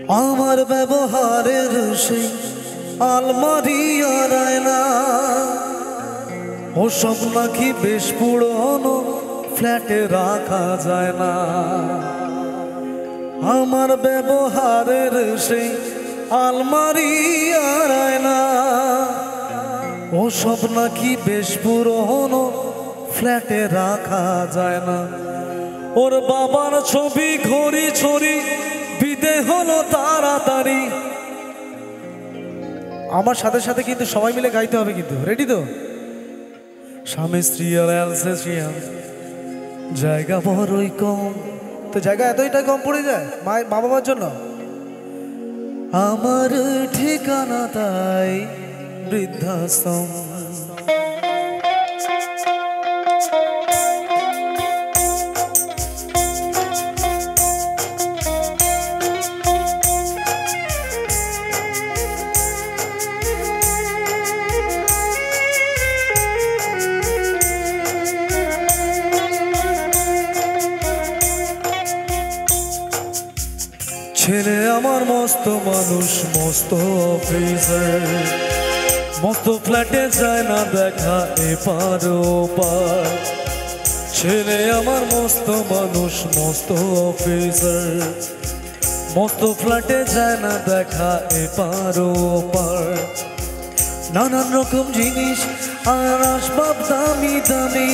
আমার ব্যবহারের সেই আলমারি আর আয়না ওসব নাকি বেশ পুরনো ফ্ল্যাটে রাখা যায় না। আমার ব্যবহারের সেই আলমারি আর আয়না ওসব নাকি বেশ পুরনো ফ্ল্যাটে রাখা যায় না। ওর বাবার ছবি ঘড়ি ছড়ি বিদে হলো তাড়াতাড়ি। আমার সাথে সাথে কিন্তু সবাই মিলে গাইতে হবে, কিন্তু রেডি তো? স্বামী স্ত্রী আর অ্যালসেশিয়ান জায়গা বড়ই কম, তো জায়গা এতইটা কম পড়ে যায় মা বাবার জন্য। আমার ঠিকানা তাই বৃদ্ধাশ্রম। ছেলে আমার মস্ত মানুষ, মস্ত অফিসার, মস্ত ফ্ল্যাটে যায় না দেখা এপার ওপার। ছেলে আমার মস্ত মানুষ, মস্ত অফিসার, মস্ত ফ্ল্যাটে যায় না দেখা এপার ওপার। নানান রকম জিনিস আর আসবাব দামি দামি,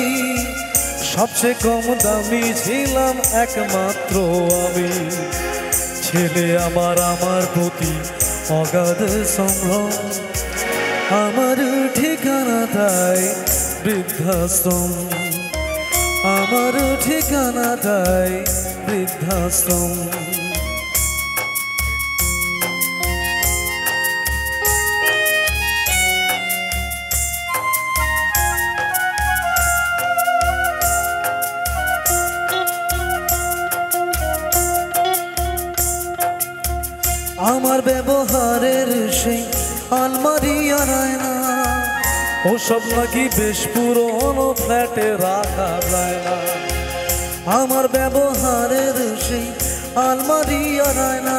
সবচেয়ে কম দামি ছিলাম একমাত্র আমি। ছেলে আমার আমার প্রতি অগাধ সম্ভ্রম, আমার ঠিকানা তাই বৃদ্ধাশ্রম। আমার ঠিকানা তাই বৃদ্ধাশ্রম। আমার ব্যবহারের সেই আলমারি আর আয়না ওসব নাকি বেশ পুরনো ফ্ল্যাটে রাখা যায় না। আমার ব্যবহারের সেই আলমারি আর আয়না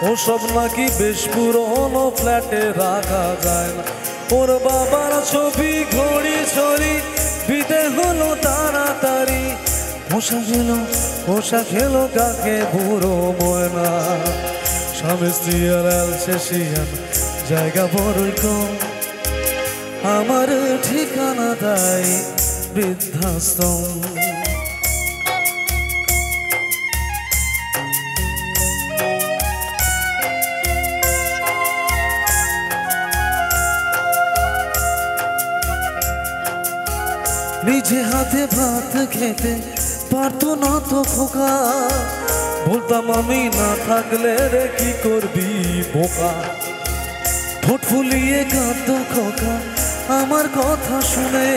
ওসব নাকি বেশ পুরনো ফ্ল্যাটে রাখা যায় না। ওর বাবার ছবি ঘড়ি ছড়ি বিদে হলো তাড়াতাড়ি। পোষা খেলো কাকে বুড়ো ময়না। স্বামী স্ত্রী আর অ্যালসেশিয়ান জায়গা বড়ই কম, আমার ঠিকানা তাই বৃদ্ধাশ্রম। নিজে হাতে ভাত খেতে পারতো না তো খোকা, বলতাম আমি না থাকলে রে কি করবি বোকা। ঠোঁট ফুলিয়ে কাঁদতো খোকা আমার কথা শুনে,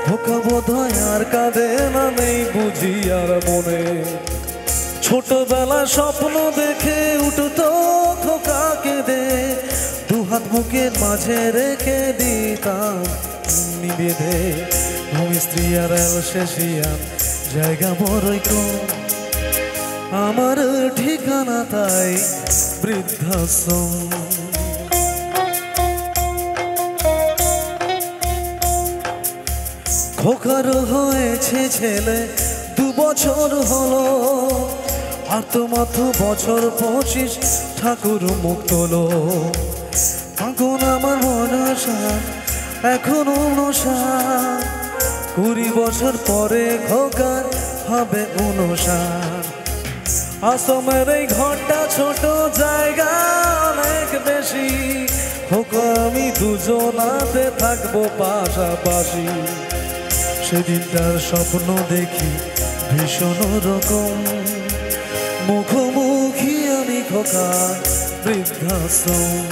খোকা বোধহয় আর কাঁদে না, নেই বুঝি আর মনে। ছোটবেলা স্বপ্ন দেখে উঠতো খোকা কেঁদে, দুহাত বুকের মাঝে রেখে দিতাম নিবেদে। স্বামী স্ত্রী আর অ্যালসেশিয়ান জায়গা বড়ই কম, আমার ঠিকানা তাই বৃদ্ধাশ্রম। খোকার হয়েছে ছেলে 2 বছর হলো, আর তো মাত্র বছর 25 ঠাকুর মুখ তোলো। এখন আমার মনসা এখন 59, 20 বছর পরে খোকার হবে 59। আশ্রমের এই ঘরটা ছোট, জায়গা অনেক বেশি, খোকা আমি দুজনাতে থাকবো পাশাপাশি। সেদিনটার স্বপ্ন দেখি ভীষণ রকম, মুখোমুখি আমি খোকা বৃদ্ধাশ্রম।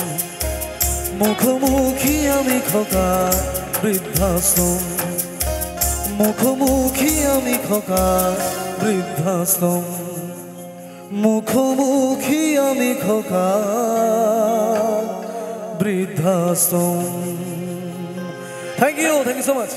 মুখোমুখি আমি খোকা বৃদ্ধাশ্রম। মুখোমুখি আমি খোকা বৃদ্ধাশ্রম। মুখোমুখি আমি খোকা বৃদ্ধাশ্রম। Thank you so much.